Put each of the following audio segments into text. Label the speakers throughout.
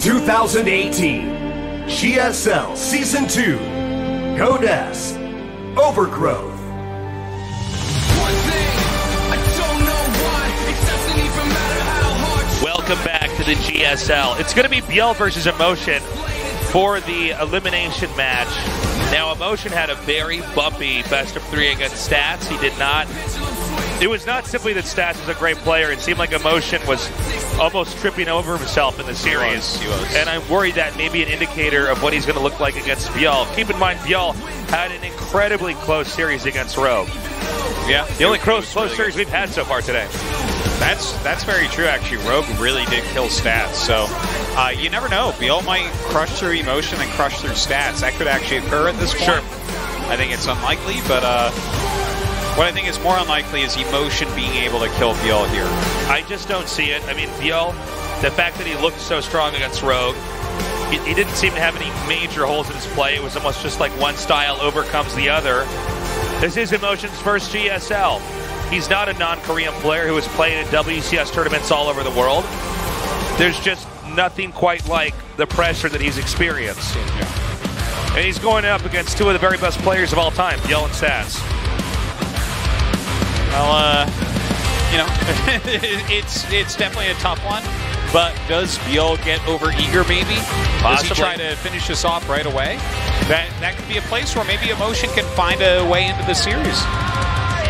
Speaker 1: 2018 GSL Season 2 Codes Overgrowth.
Speaker 2: Welcome back to the GSL. It's going to be ByuL versus eMotion for the elimination match. Now, eMotion had a very bumpy best of 3 against Stats. He did not. It was not simply that Stats was a great player. It seemed like eMotion was almost tripping over himself in the series.
Speaker 3: He was.
Speaker 2: And I'm worried that may be an indicator of what he's going to look like against ByuL. Keep in mind, ByuL had an incredibly close series against Ro.
Speaker 3: Yeah.
Speaker 2: The only close series we've had so far today.
Speaker 3: That's very true, actually. Rogue really did kill Stats, so you never know. ByuL might crush through eMotion and crush through Stats. That could actually occur at this point.
Speaker 2: Sure.
Speaker 3: I think it's unlikely, but what I think is more unlikely is eMotion being able to kill ByuL here.
Speaker 2: I just don't see it. I mean, ByuL, the fact that he looked so strong against Rogue, he didn't seem to have any major holes in his play. It was almost just like one style overcomes the other. This is eMotion's first GSL. He's not a non-Korean player who has played in WCS tournaments all over the world. There's just nothing quite like the pressure that he's experienced.
Speaker 3: Yeah.
Speaker 2: And he's going up against two of the very best players of all time, ByuL and Stats.
Speaker 3: Well, you know, it's definitely a tough one. But does ByuL get over-eager, maybe?
Speaker 2: Possibly.
Speaker 3: Does he try to finish this off right away? That could be a place where maybe eMotion can find a way into the series.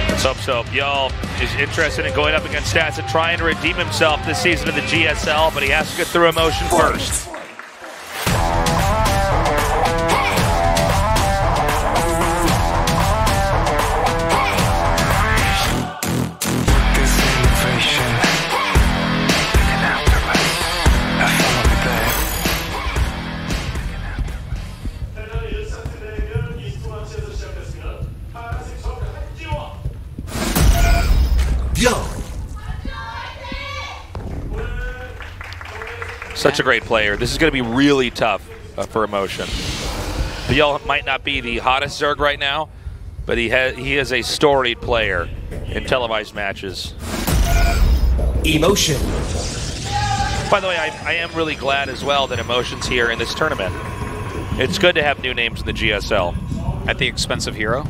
Speaker 2: Let's hope so. ByuL is interested in going up against Stats and trying to redeem himself this season in the GSL, but he has to get through eMotion first. Such a great player. This is going to be really tough for eMotion. ByuL might not be the hottest Zerg right now, but he is a storied player in televised matches.
Speaker 1: eMotion.
Speaker 2: By the way, I am really glad as well that eMotion's here in this tournament. It's good to have new names in the GSL.
Speaker 3: At the expense of Hero?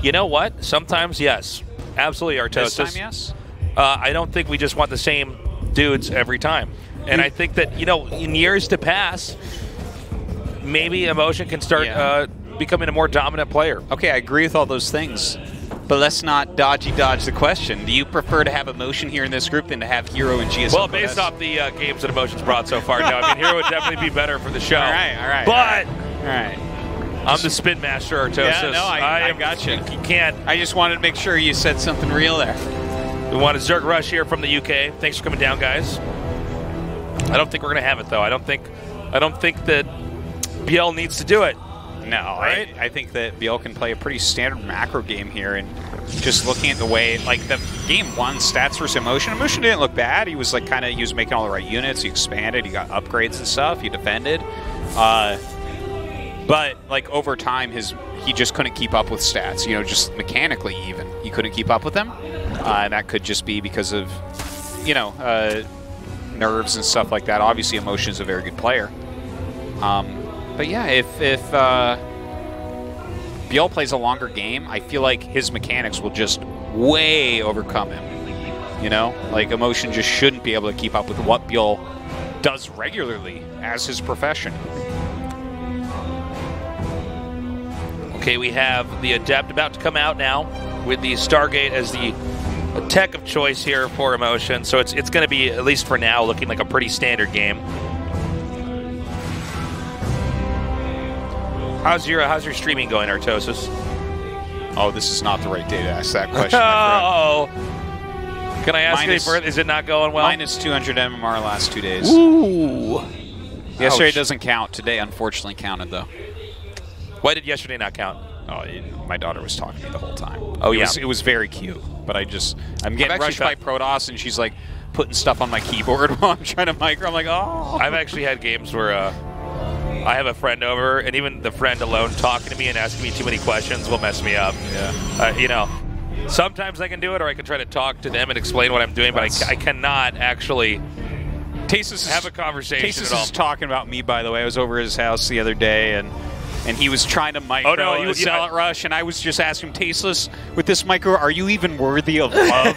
Speaker 2: You know what? Sometimes, yes. Absolutely, Artosis.
Speaker 3: This time, yes?
Speaker 2: I don't think we just want the same dudes every time. And I think that, you know, in years to pass, maybe eMotion can start becoming a more dominant player.
Speaker 3: Okay, I agree with all those things. But let's not dodge the question. Do you prefer to have eMotion here in this group than to have Hero and GSL?
Speaker 2: Well, based off the games that eMotion's brought so far, no. I mean, Hero would definitely be better for the show.
Speaker 3: All right.
Speaker 2: But
Speaker 3: all right.
Speaker 2: I'm the spin master, Artosis.
Speaker 3: Yeah, no, I got you.
Speaker 2: You can't.
Speaker 3: I just wanted to make sure you said something real there.
Speaker 2: We want a Zerg Rush here from the UK. Thanks for coming down, guys. I don't think we're going to have it, though. I don't think that ByuL needs to do it.
Speaker 3: No,
Speaker 2: right?
Speaker 3: I think that ByuL can play a pretty standard macro game here, and just looking at the way, like the game 1 Stats versus eMotion. eMotion didn't look bad. He was like he was making all the right units. He expanded. He got upgrades and stuff. He defended. But like over time, he just couldn't keep up with Stats. You know, just mechanically even he couldn't keep up with them, and that could just be because of, you know, nerves and stuff like that. Obviously, eMotion is a very good player. But yeah, if ByuL plays a longer game, I feel like his mechanics will just way overcome him. You know, like eMotion just shouldn't be able to keep up with what ByuL does regularly as his profession.
Speaker 2: Okay, we have the Adept about to come out now with the Stargate as the tech of choice here for eMotion. So it's going to be, at least for now, looking like a pretty standard game. How's your streaming going, Artosis?
Speaker 3: Oh, this is not the right day to ask that question.
Speaker 2: Oh, can I ask any further? Is it not going well?
Speaker 3: Minus 200 MMR the last 2 days.
Speaker 2: Ooh.
Speaker 3: Yesterday doesn't count. Today, unfortunately, counted though.
Speaker 2: Why did yesterday not count?
Speaker 3: Oh, my daughter was talking to me the whole time.
Speaker 2: Oh, yeah.
Speaker 3: It was very cute. But I'm getting rushed by Protoss, and she's like putting stuff on my keyboard while I'm trying to micro. I'm like, oh.
Speaker 2: I've actually had games where I have a friend over, and even the friend alone talking to me and asking me too many questions will mess me up.
Speaker 3: Yeah.
Speaker 2: You know, sometimes I can do it, or I can try to talk to them and explain what I'm doing, but I cannot actually have a conversation
Speaker 3: Tasus
Speaker 2: at all.
Speaker 3: is talking about me, by the way. I was over at his house the other day, and he was trying to micro the Zealot Rush, and I was just asking him, Tasus, with this micro, are you even worthy of love?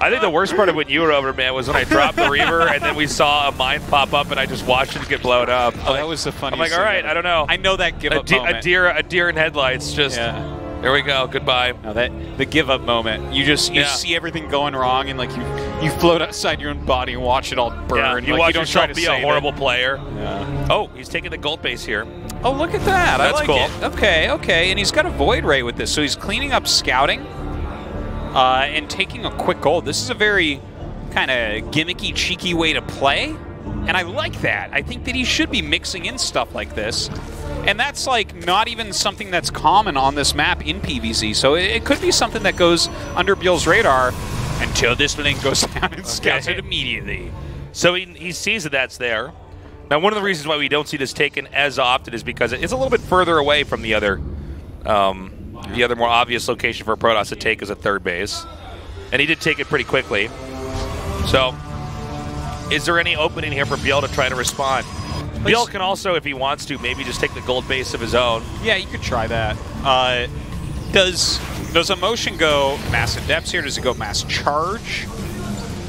Speaker 2: I think the worst part of when you were over, man, was when I dropped the Reaver, and then we saw a mine pop up, and I just watched it get blown up.
Speaker 3: Oh, that was the funniest.
Speaker 2: I'm like, all right, I don't know.
Speaker 3: I know that give-up moment.
Speaker 2: A deer in headlights, just... Yeah. There we go. Goodbye.
Speaker 3: No, the give-up moment. You see everything going wrong, and like you float outside your own body and watch it all burn.
Speaker 2: Yeah, you
Speaker 3: like,
Speaker 2: watch
Speaker 3: you don't
Speaker 2: yourself
Speaker 3: try to
Speaker 2: be a horrible player.
Speaker 3: Yeah.
Speaker 2: Oh, he's taking the gold base here.
Speaker 3: Oh, look at that.
Speaker 2: That's
Speaker 3: I like
Speaker 2: cool.
Speaker 3: it. Okay. And he's got a Void Ray with this, so he's cleaning up scouting and taking a quick gold. This is a very kind of gimmicky, cheeky way to play, and I like that. I think that he should be mixing in stuff like this. And that's like not even something that's common on this map in PvZ. So it could be something that goes under ByuL's radar until this link goes down and scouts it immediately.
Speaker 2: So he sees that that's there. Now, one of the reasons why we don't see this taken as often is because it's a little bit further away from the other more obvious location for a Protoss to take as a third base. And he did take it pretty quickly. So is there any opening here for ByuL to try to respond? ByuL can also, if he wants to, maybe just take the gold base of his own.
Speaker 3: Yeah, you could try that. Does eMotion go mass in depths here? Does it go mass charge?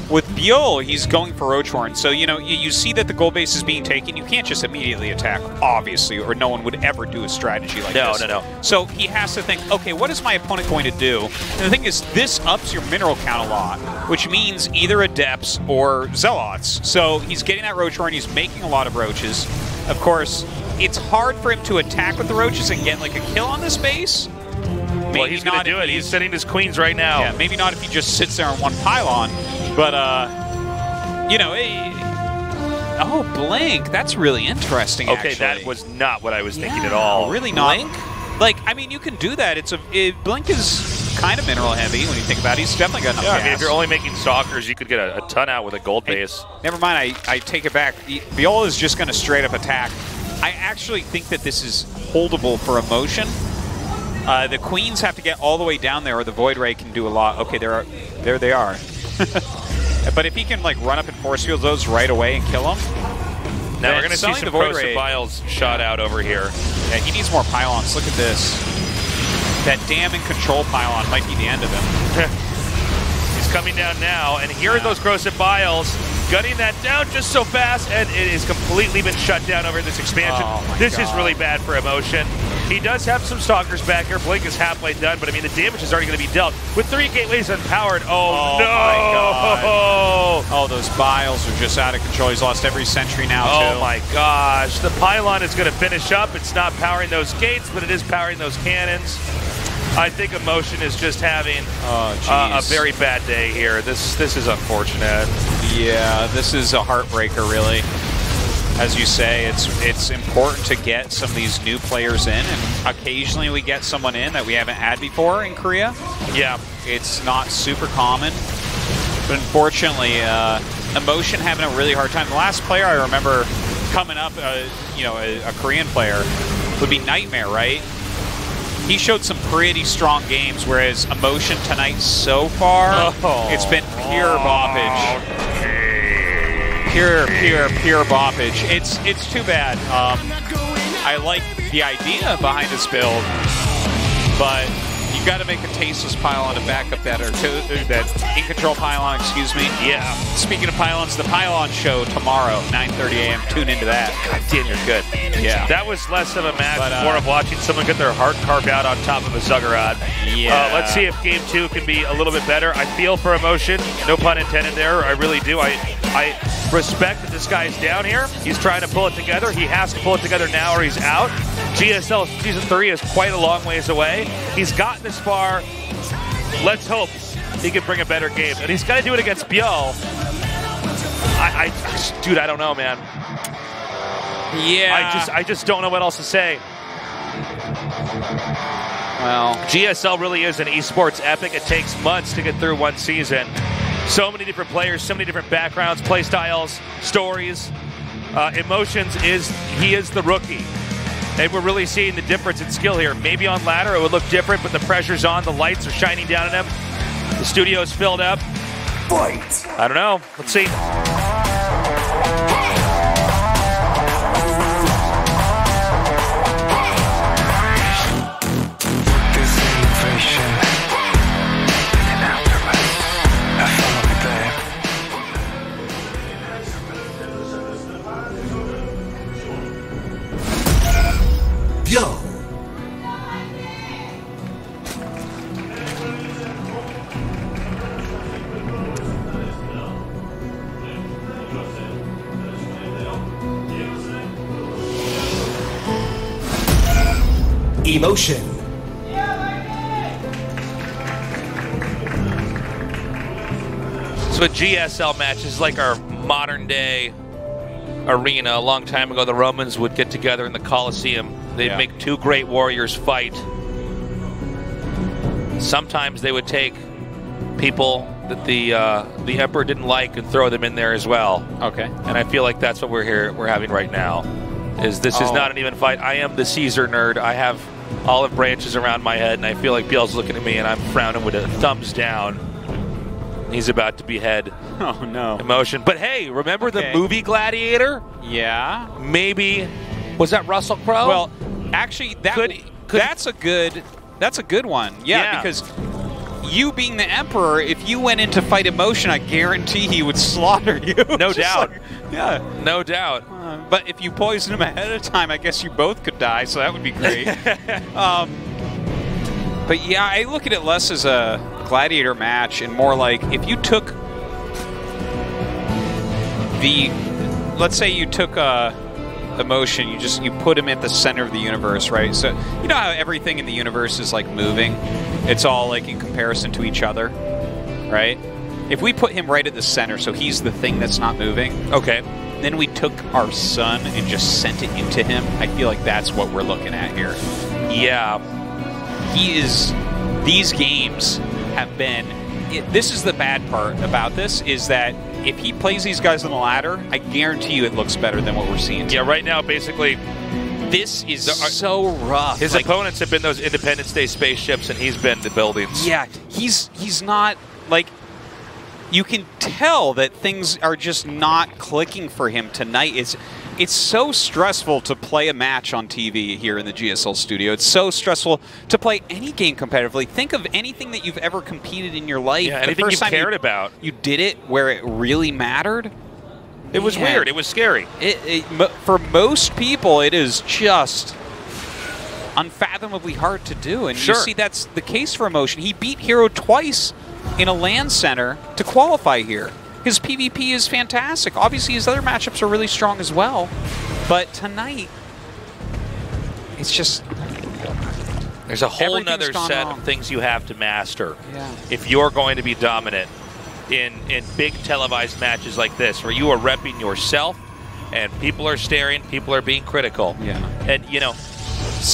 Speaker 3: With ByuL, he's going for Roach Horn. So, you see that the gold base is being taken. You can't just immediately attack, obviously, or no one would ever do a strategy like this.
Speaker 2: No.
Speaker 3: So he has to think, okay, what is my opponent going to do? And the thing is, this ups your mineral count a lot, which means either Adepts or Zealots. So he's getting that Roach Horn. He's making a lot of Roaches. Of course, it's hard for him to attack with the Roaches and get like a kill on this base.
Speaker 2: Well, he's going to do it. He's sending his queens right now.
Speaker 3: Yeah, maybe not if he just sits there on one pylon. But, oh, Blink. That's really interesting,
Speaker 2: okay,
Speaker 3: actually.
Speaker 2: that was not what I was thinking at all.
Speaker 3: Really not.
Speaker 2: Blink?
Speaker 3: Like, I mean, you can do that. Blink is kind of mineral heavy when you think about it. He's definitely got enough gas.
Speaker 2: I mean, if you're only making Stalkers, you could get a ton out with a gold base.
Speaker 3: Never mind, I take it back. ByuL is just going to straight up attack. I actually think that this is holdable for eMotion. The queens have to get all the way down there, or the Void Ray can do a lot. Okay, there they are. But if he can like run up and force field those right away and kill them,
Speaker 2: now we're going to see some corrosive vials shot out over here.
Speaker 3: Yeah, he needs more pylons. Look at this. That damn and control pylon might be the end of him.
Speaker 2: He's coming down now, and here are those corrosive vials. Gutting that down just so fast, and it is completely been shut down over this expansion. This is really bad for eMotion. He does have some Stalkers back here. Blink is halfway done, but I mean, the damage is already going to be dealt. With 3 gateways unpowered, oh no!
Speaker 3: My God. Oh, those vials are just out of control. He's lost every sentry now, too.
Speaker 2: Oh my gosh. The pylon is going to finish up. It's not powering those gates, but it is powering those cannons. I think eMotion is just having a very bad day here. This is unfortunate.
Speaker 3: Yeah, this is a heartbreaker, really. As you say, it's important to get some of these new players in, and occasionally we get someone in that we haven't had before in Korea.
Speaker 2: Yeah.
Speaker 3: It's not super common, but unfortunately, eMotion having a really hard time. The last player I remember coming up, a Korean player, would be Nightmare, right? He showed some pretty strong games, whereas eMotion tonight so far, it's been pure boppage. Pure boppage. It's too bad. I like the idea behind this build, but you got to make a tasteless pylon to back up that in-control pylon, excuse me.
Speaker 2: Yeah.
Speaker 3: Speaking of pylons, the Pylon Show tomorrow, 9:30 a.m. Tune into that.
Speaker 2: God damn, you're good.
Speaker 3: Yeah.
Speaker 2: That was less of a match, more of watching someone get their heart carved out on top of a Zuggerod.
Speaker 3: Yeah.
Speaker 2: Let's see if Game 2 can be a little bit better. I feel for eMotion. No pun intended there. I really do. I respect that this guy's down here. He's trying to pull it together. He has to pull it together now or he's out. GSL Season 3 is quite a long ways away. He's gotten this far. Let's hope he can bring a better game. And he's got to do it against ByuL. Dude, I don't know, man.
Speaker 3: Yeah.
Speaker 2: I just don't know what else to say.
Speaker 3: Well,
Speaker 2: GSL really is an esports epic. It takes months to get through one season. So many different players, so many different backgrounds, play styles, stories. eMotion's he is the rookie. And we're really seeing the difference in skill here. Maybe on ladder it would look different, but the pressure's on, the lights are shining down on him. The studio's filled up.
Speaker 1: Fight!
Speaker 2: I don't know. Let's see.
Speaker 1: ByuL. eMotion.
Speaker 2: So a GSL match is like our modern day arena. A long time ago, the Romans would get together in the Colosseum. They'd make two great warriors fight. Sometimes they would take people that the emperor didn't like and throw them in there as well.
Speaker 3: Okay.
Speaker 2: And I feel like that's what we're having right now. This is not an even fight. I am the Caesar nerd. I have olive branches around my head, and I feel like ByuL's looking at me, and I'm frowning with a thumbs down. He's about to behead.
Speaker 3: Oh no.
Speaker 2: eMotion. But hey, remember the movie Gladiator?
Speaker 3: Yeah.
Speaker 2: Maybe was that Russell Crowe?
Speaker 3: Well, actually, that's a good one. Yeah, because you being the emperor, if you went in to fight eMotion, I guarantee he would slaughter you.
Speaker 2: No doubt.
Speaker 3: Yeah.
Speaker 2: No doubt.
Speaker 3: But if you poison him ahead of time, I guess you both could die, so that would be great. But yeah, I look at it less as a gladiator match and more like if you took let's say you took eMotion, you put him at the center of the universe, right? So you know how everything in the universe is like moving? It's all like in comparison to each other, right? If we put him right at the center, so he's the thing that's not moving,
Speaker 2: okay.
Speaker 3: Then we took our sun and just sent it into him. I feel like that's what we're looking at here.
Speaker 2: Yeah.
Speaker 3: These games have been, this is the bad part about this, is that if he plays these guys on the ladder, I guarantee you it looks better than what we're seeing today.
Speaker 2: Yeah, right now, basically,
Speaker 3: this is so rough.
Speaker 2: His opponents have been those Independence Day spaceships, and he's been the buildings.
Speaker 3: Yeah, he's not, like, you can tell that things are just not clicking for him tonight. It's so stressful to play a match on TV here in the GSL studio. It's so stressful to play any game competitively. Think of anything that you've ever competed in your life.
Speaker 2: Yeah, anything you cared about.
Speaker 3: You did it where it really mattered.
Speaker 2: It was weird. It was scary.
Speaker 3: For most people, it is just unfathomably hard to do. And you see that's the case for eMotion. He beat Hero twice in a LAN center to qualify here. His PvP is fantastic. Obviously, his other matchups are really strong as well. But tonight, it's just...
Speaker 2: There's a whole nother set of things you have to master
Speaker 3: Yeah.
Speaker 2: if you're going to be dominant in big televised matches like this, where you are repping yourself, and people are staring, people are being critical.
Speaker 3: Yeah.
Speaker 2: And, you know,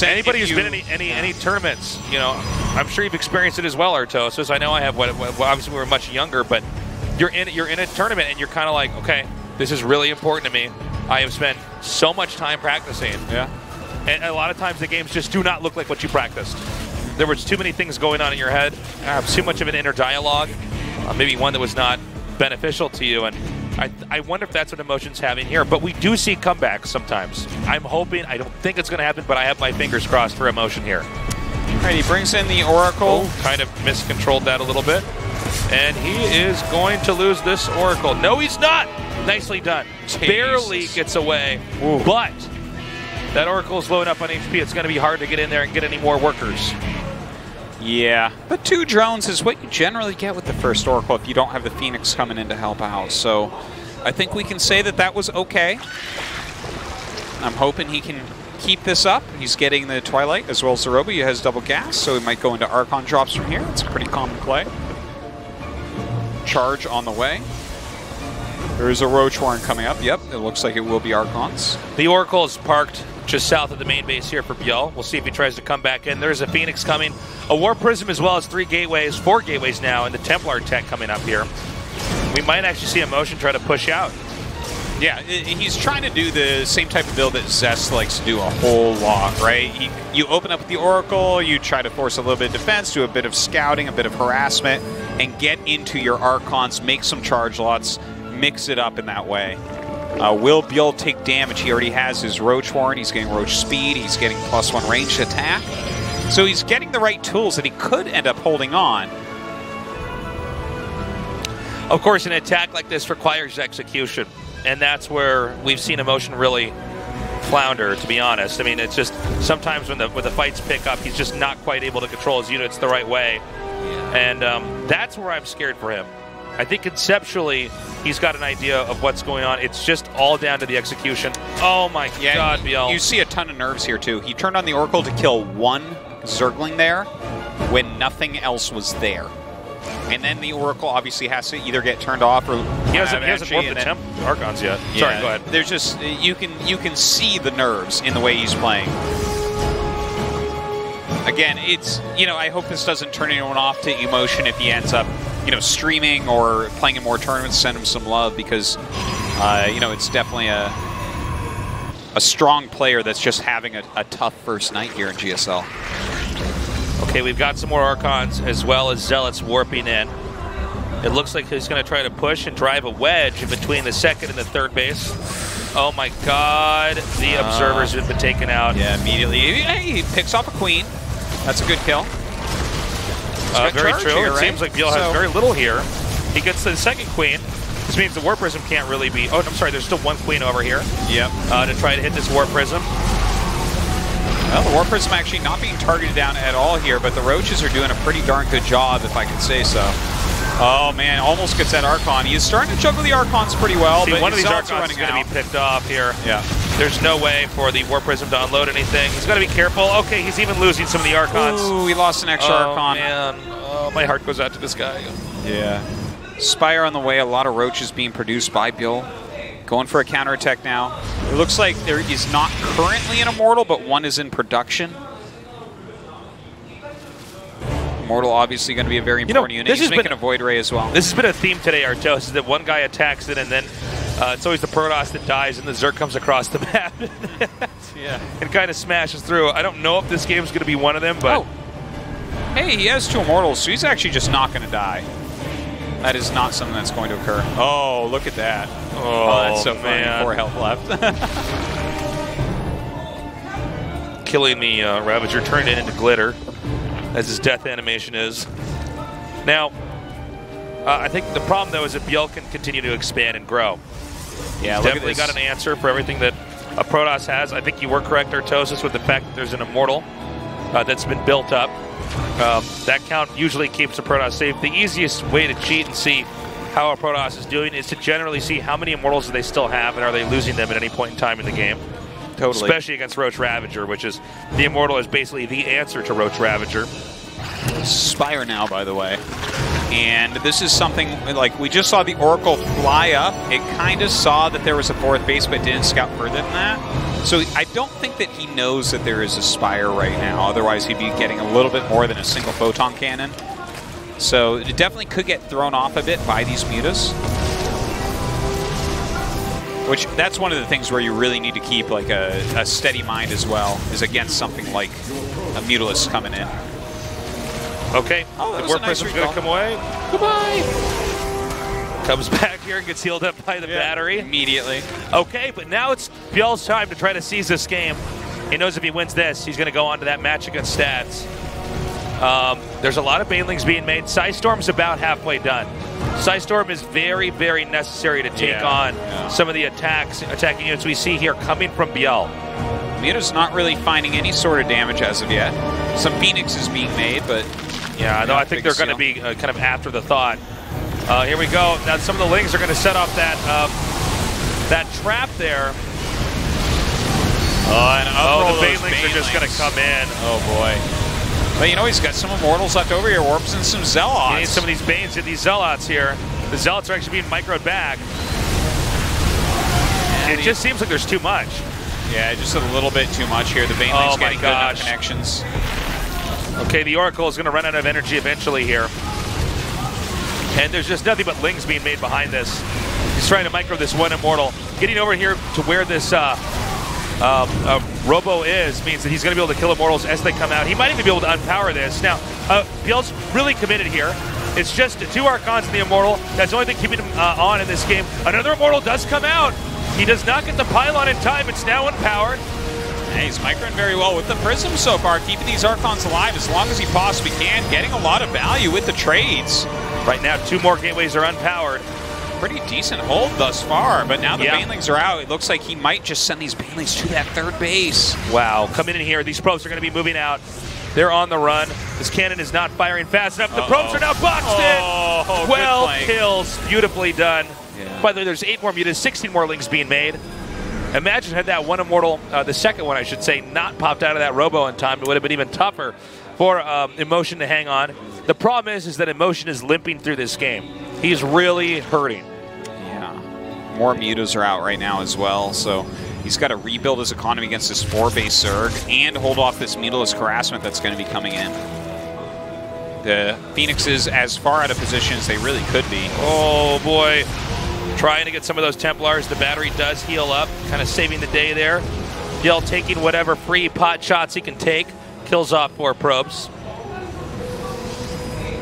Speaker 2: anybody who's been in any tournaments, you know, I'm sure you've experienced it as well, Artosis. I know I have. Obviously, we were much younger, but you're in a tournament and you're kind of like, okay, this is really important to me. I have spent so much time practicing.
Speaker 3: Yeah.
Speaker 2: And a lot of times the games just do not look like what you practiced. There was too many things going on in your head, too much of an inner dialogue, maybe one that was not beneficial to you. And I wonder if that's what eMotion's having here. But we do see comebacks sometimes. I'm hoping, I don't think it's going to happen, but I have my fingers crossed for eMotion here.
Speaker 3: All right, he brings in the Oracle.
Speaker 2: Oh, kind of miscontrolled that a little bit. And he is going to lose this Oracle. No, he's not. Nicely done.
Speaker 3: Jesus.
Speaker 2: Barely gets away. Ooh. But that Oracle is loading up on HP. It's going to be hard to get in there and get any more workers.
Speaker 3: Yeah, but 2 drones is what you generally get with the first Oracle if you don't have the Phoenix coming in to help out. So I think we can say that that was okay. I'm hoping he can keep this up. He's getting the Twilight as well as the Robo. He has double gas, so he might go into Archon drops from here. It's a pretty common play. Charge on the way. There's a Roach Warren coming up. Yep, it looks like it will be Archons.
Speaker 2: The Oracle is parked just south of the main base here for ByuL. We'll see if he tries to come back in. There's a Phoenix coming, a War Prism as well as 4 gateways now, and the Templar tech coming up here. We might actually see eMotion try to push out.
Speaker 3: Yeah, he's trying to do the same type of build that Zest likes to do a whole lot, right? You open up with the Oracle, you try to force a little bit of defense, do a bit of scouting, a bit of harassment, and get into your Archons, make some charge lots, mix it up in that way. Will ByuL take damage? He already has his Roach Warren, he's getting Roach Speed, he's getting +1 ranged attack. So he's getting the right tools that he could end up holding on.
Speaker 2: Of course, an attack like this requires execution. And that's where we've seen eMotion really flounder, to be honest. I mean, it's just sometimes when the fights pick up, he's just not quite able to control his units the right way. And that's where I'm scared for him. I think conceptually, he's got an idea of what's going on. It's just all down to the execution. Oh my God, ByuL.
Speaker 3: You see a ton of nerves here, too. He turned on the Oracle to kill one Zergling there when nothing else was there. And then the Oracle obviously has to either get turned off or
Speaker 2: he hasn't warped the temp Archons yet. Yeah, sorry, go ahead.
Speaker 3: There's just you can see the nerves in the way he's playing. Again, it's I hope this doesn't turn anyone off to eMotion if he ends up streaming or playing in more tournaments. Send him some love because it's definitely a strong player that's just having a tough first night here in GSL.
Speaker 2: Okay, we've got some more Archons as well as Zealots warping in. It looks like he's going to try to push and drive a wedge in between the second and the third base. Oh my God, the Observers have been taken out.
Speaker 3: Yeah, immediately. He picks off a Queen. That's a good kill.
Speaker 2: Very true.
Speaker 3: Here,
Speaker 2: it
Speaker 3: right?
Speaker 2: seems like ByuL has very little here. He gets the second Queen. This means the Warp Prism can't really be... Oh, I'm sorry, there's still one Queen over here.
Speaker 3: Yep.
Speaker 2: To try to hit this Warp Prism.
Speaker 3: Well, the Warp Prism actually not being targeted down at all here, but the Roaches are doing a pretty darn good job, if I can say so. Oh, man, almost gets that Archon. He's starting to juggle the Archons pretty well,
Speaker 2: See,
Speaker 3: but
Speaker 2: one of these Archons
Speaker 3: Archons
Speaker 2: is going to be picked off here.
Speaker 3: Yeah.
Speaker 2: There's no way for the Warp Prism to unload anything. He's got to be careful. Okay, he's even losing some of the Archons.
Speaker 3: Ooh, we lost an extra Archon.
Speaker 2: Man. Oh, my heart goes out to this guy.
Speaker 3: Yeah. Spire on the way. A lot of Roaches being produced by ByuL. Going for a counterattack now. It looks like there is not currently an Immortal, but one is in production. Immortal obviously going to be a very important unit. He's making a Void Ray as well.
Speaker 2: This has been a theme today, Artos, is that one guy attacks it and then it's always the Protoss that dies and the Zerg comes across the map.
Speaker 3: Yeah.
Speaker 2: And kind of smashes through. I don't know if this game's going to be one of them, but...
Speaker 3: Oh. Hey, he has 2 Immortals, so he's actually just not going to die. That is not something that's going to occur. Oh, look at that. Oh, that's so funny. 4 health left.
Speaker 2: Killing the Ravager, turned it into glitter, as his death animation is. Now, I think the problem, though, is that ByuL can continue to expand and grow.
Speaker 3: Yeah,
Speaker 2: He's definitely got an answer for everything that a Protoss has. I think you were correct, Artosis, with the fact that there's an Immortal that's been built up. That count usually keeps a Protoss safe. The easiest way to cheat and see how a Protoss is doing is to generally see how many Immortals do they still have and are they losing them at any point in time in the game.
Speaker 3: Totally.
Speaker 2: Especially against Roach Ravager, which is the Immortal is basically the answer to Roach Ravager.
Speaker 3: Spire now, by the way. And this is something, like, we just saw the Oracle fly up. It kind of saw that there was a 4th base, but didn't scout further than that. So I don't think that he knows that there is a Spire right now. Otherwise, he'd be getting a little bit more than a single Photon Cannon. So it definitely could get thrown off a bit by these mutas. Which, that's one of the things where you really need to keep, like, a steady mind as well, is against something like a Mutalisk coming in.
Speaker 2: Okay, the Warp Prism's going to come away. Goodbye. Comes back here and gets healed up by the battery.
Speaker 3: Immediately.
Speaker 2: Okay, but now it's ByuL's time to try to seize this game. He knows if he wins this, he's going to go on to that match against Stats. There's a lot of Banelings being made. Psystorm's about halfway done. Psystorm is very, very necessary to take on some of the attacking units we see here coming from ByuL.
Speaker 3: Muta's not really finding any sort of damage as of yet. Some Phoenix is being made, but...
Speaker 2: Yeah, no, I think they're going to be kind of after the thought. Here we go. Now some of the Lings are going to set off that that trap there.
Speaker 3: Oh,
Speaker 2: the Banelings are just going to come in.
Speaker 3: Oh, boy. But, he's got some Immortals left over here. Warps and some Zealots.
Speaker 2: He needs some of these Banes and these Zealots here. The Zealots are actually being microed back. It just seems like there's too much.
Speaker 3: Yeah, just a little bit too much here. The Banelings getting good enough connections.
Speaker 2: Okay, the Oracle is going to run out of energy eventually here. And there's just nothing but Lings being made behind this. He's trying to micro this one Immortal. Getting over here to where this Robo is means that he's going to be able to kill Immortals as they come out. He might even be able to unpower this. Now, ByuL's really committed here. It's just 2 Archons in the Immortal. That's the only thing keeping him on in this game. Another Immortal does come out. He does not get the pylon in time. It's now unpowered.
Speaker 3: And he's microing very well with the Prism so far, keeping these Archons alive as long as he possibly can, getting a lot of value with the trades.
Speaker 2: Right now, 2 more gateways are unpowered.
Speaker 3: Pretty decent hold thus far, but now the Banelings are out. It looks like he might just send these Banelings to that 3rd base.
Speaker 2: Wow, coming in here, these probes are going to be moving out. They're on the run. This cannon is not firing fast enough. The probes are now boxed in. 12 kills, beautifully done.
Speaker 3: Yeah.
Speaker 2: By the way, there's 8 more mutas, 16 more lings being made. Imagine had that one Immortal, the second one I should say, not popped out of that Robo in time. It would have been even tougher for eMotion to hang on. The problem is that eMotion is limping through this game. He's really hurting.
Speaker 3: Yeah. More mutas are out right now as well, so he's got to rebuild his economy against this 4-base Zerg and hold off this mutalist harassment that's going to be coming in. The Phoenixes as far out of position as they really could be.
Speaker 2: Oh boy. Trying to get some of those Templars. The battery does heal up, kind of saving the day there. ByuL taking whatever free pot shots he can take. Kills off 4 probes.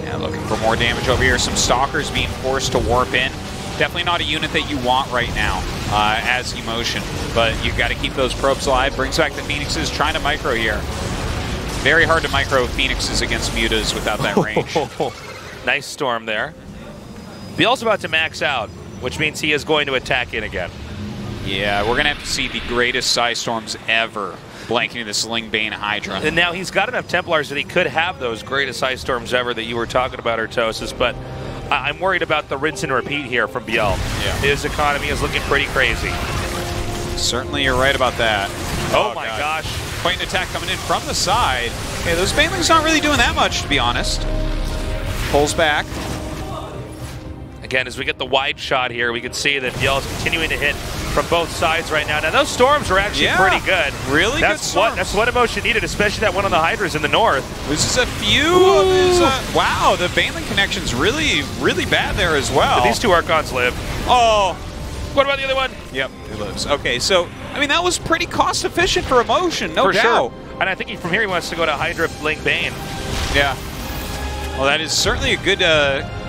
Speaker 3: Yeah, looking for more damage over here. Some Stalkers being forced to warp in. Definitely not a unit that you want right now as eMotion, but you've got to keep those probes alive. Brings back the Phoenixes, trying to micro here. Very hard to micro Phoenixes against mutas without that range.
Speaker 2: Nice storm there. ByuL's about to max out, which means he is going to attack in again.
Speaker 3: Yeah, we're going to have to see the greatest Psy Storms ever blanketing this Lingbane Hydra.
Speaker 2: And now he's got enough Templars that he could have those greatest Psy Storms ever that you were talking about, Artosis, but I'm worried about the rinse and repeat here from ByuL.
Speaker 3: Yeah.
Speaker 2: His economy is looking pretty crazy.
Speaker 3: Certainly you're right about that.
Speaker 2: Oh my gosh.
Speaker 3: Quite an attack coming in from the side. Okay, those Banelings aren't really doing that much, to be honest. Pulls back.
Speaker 2: Again, as we get the wide shot here, we can see that ByuL is continuing to hit from both sides right now. Now, those storms are actually pretty good.
Speaker 3: Really good storms.
Speaker 2: That's what eMotion needed, especially that one on the Hydras in the north.
Speaker 3: This is a few of his... wow, the Baneling connection's really, really bad there as well.
Speaker 2: But these 2 Archons live.
Speaker 3: Oh.
Speaker 2: What about the other one?
Speaker 3: Yep, he lives. Okay, so, I mean, that was pretty cost-efficient for eMotion, no doubt.
Speaker 2: Sure. And I think from here he wants to go to Hydra Link Bane.
Speaker 3: Yeah. Well, that is certainly a good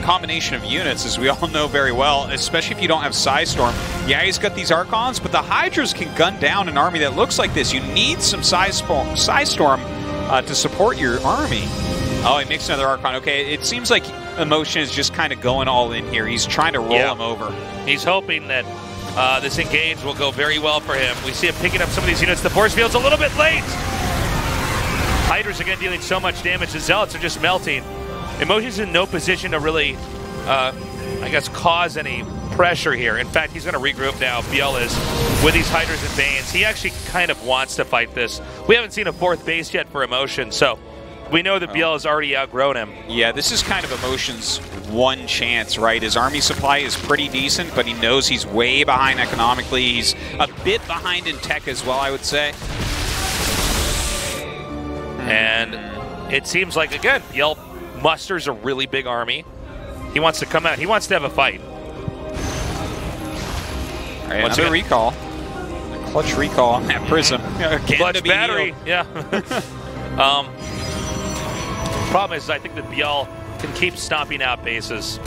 Speaker 3: combination of units, as we all know very well, especially if you don't have Psystorm. Yeah, he's got these Archons, but the Hydras can gun down an army that looks like this. You need some Psystorm to support your army. Oh, he makes another Archon. Okay, it seems like eMotion is just kind of going all in here. He's trying to roll him over.
Speaker 2: He's hoping that this engage will go very well for him. We see him picking up some of these units. The force field's a little bit late. Hydras again dealing so much damage. The Zealots are just melting. eMotion's in no position to really, I guess, cause any pressure here. In fact, he's going to regroup now, ByuL is, with these Hydras and Banes. He actually kind of wants to fight this. We haven't seen a 4th base yet for eMotion, so we know that ByuL has already outgrown him.
Speaker 3: Yeah, this is kind of eMotion's one chance, right? His army supply is pretty decent, but he knows he's way behind economically. He's a bit behind in tech as well, I would say.
Speaker 2: And it seems like, again, ByuL musters a really big army. He wants to come out. He wants to have a fight.
Speaker 3: All right, another recall. A clutch recall on that Prism.
Speaker 2: Clutch battery, yeah. Problem is, I think that ByuL can keep stomping out bases.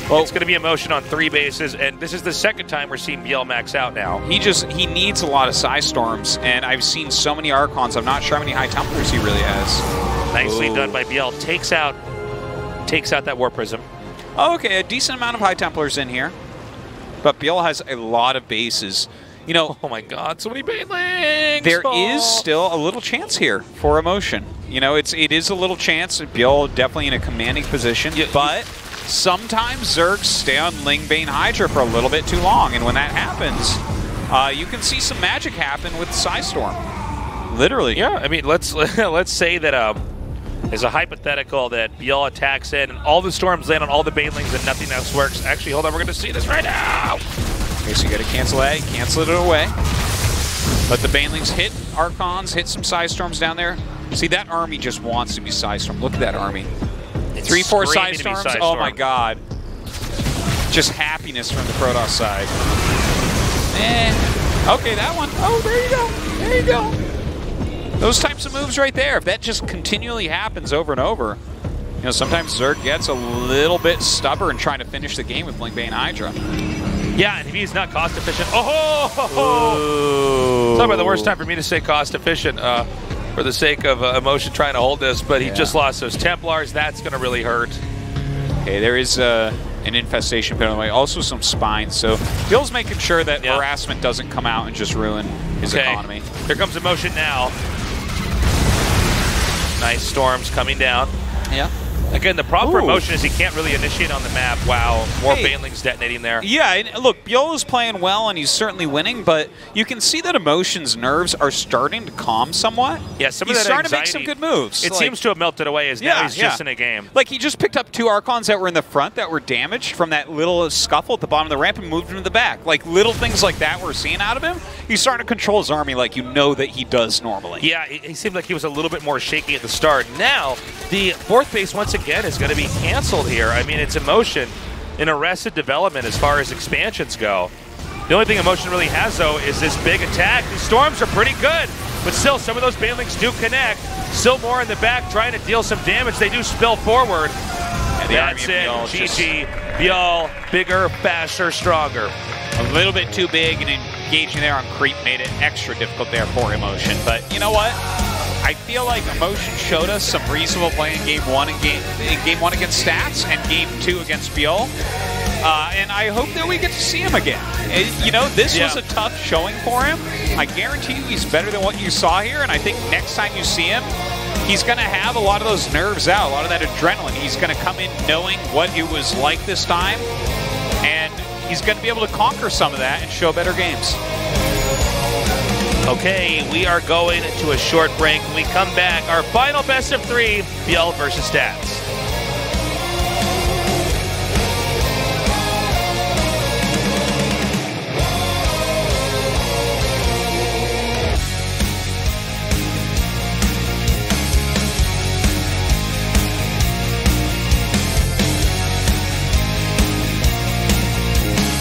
Speaker 2: Well, it's going to be eMotion on 3 bases, and this is the second time we're seeing ByuL max out now.
Speaker 3: He needs a lot of Psystorms, and I've seen so many Archons. I'm not sure how many High Templars he really has.
Speaker 2: Nicely done by ByuL. Takes out that War Prism.
Speaker 3: Oh, okay, a decent amount of High Templars in here, but ByuL has a lot of bases. You know,
Speaker 2: oh my God, so many Banelings!
Speaker 3: There is still a little chance here for eMotion. You know, it is a little chance. ByuL definitely in a commanding position, but sometimes Zergs stay on Lingbane Hydra for a little bit too long, and when that happens, you can see some magic happen with Psystorm. Literally.
Speaker 2: Yeah, I mean, let's say that there's a hypothetical that ByuL attacks in, and all the storms land on all the Banelings, and nothing else works. Actually, hold on, we're going to see this right now.
Speaker 3: Okay, so you got to cancel that, cancel it away. But the Banelings hit Archons, hit some Psystorms down there. See, that army just wants to be Psystorm. Look at that army.
Speaker 2: It's
Speaker 3: 3-4 Psystorms. Oh my God. just happiness from the Protoss side. Okay, that one. Oh, there you go. There you go. Those types of moves right there, if that just continually happens over and over, you know, sometimes Zerg gets a little bit stubborn trying to finish the game with Blinkbane Hydra.
Speaker 2: Yeah, and if he's not cost efficient, it's probably the worst time for me to say cost efficient for the sake of eMotion trying to hold this, but he just lost those Templars. That's going to really hurt.
Speaker 3: Okay, there is an infestation pit on the way. Also some spines, so ByuL's making sure that harassment doesn't come out and just ruin his economy.
Speaker 2: Here comes eMotion now. Nice storms coming down.
Speaker 3: Yeah.
Speaker 2: Again, the problem for eMotion is he can't really initiate on the map. Wow, more banelings detonating there.
Speaker 3: Yeah, and look, ByuL is playing well, and he's certainly winning, but you can see that eMotion's nerves are starting to calm somewhat.
Speaker 2: Yeah, some of that
Speaker 3: he's starting
Speaker 2: anxiety,
Speaker 3: to make some good moves.
Speaker 2: It seems to have melted away as now he's just in a game.
Speaker 3: Like, he just picked up 2 Archons that were in the front that were damaged from that little scuffle at the bottom of the ramp and moved them to the back. Like, little things like that we're seeing out of him. He's starting to control his army like you know that he does normally.
Speaker 2: Yeah, he seemed like he was a little bit more shaky at the start. Now, the 4th base, once again, is going to be canceled here. I mean, it's eMotion in arrested development as far as expansions go. The only thing eMotion really has, though, is this big attack. These storms are pretty good, but still, some of those banelings do connect. Still more in the back trying to deal some damage. They do spill forward. And that's it. GG. ByuL, bigger, faster, stronger.
Speaker 3: A little bit too big, and engaging there on creep made it extra difficult there for eMotion. But you know what? I feel like eMotion showed us some reasonable play in game 1 and game 1 against Stats and game 2 against ByuL. And I hope that we get to see him again. You know, this was a tough showing for him. I guarantee you he's better than what you saw here, and I think next time you see him, he's going to have a lot of those nerves out, a lot of that adrenaline. He's going to come in knowing what it was like this time, and he's going to be able to conquer some of that and show better games.
Speaker 2: Okay, we are going to a short break. When we come back, our final best of 3, ByuL versus Stats.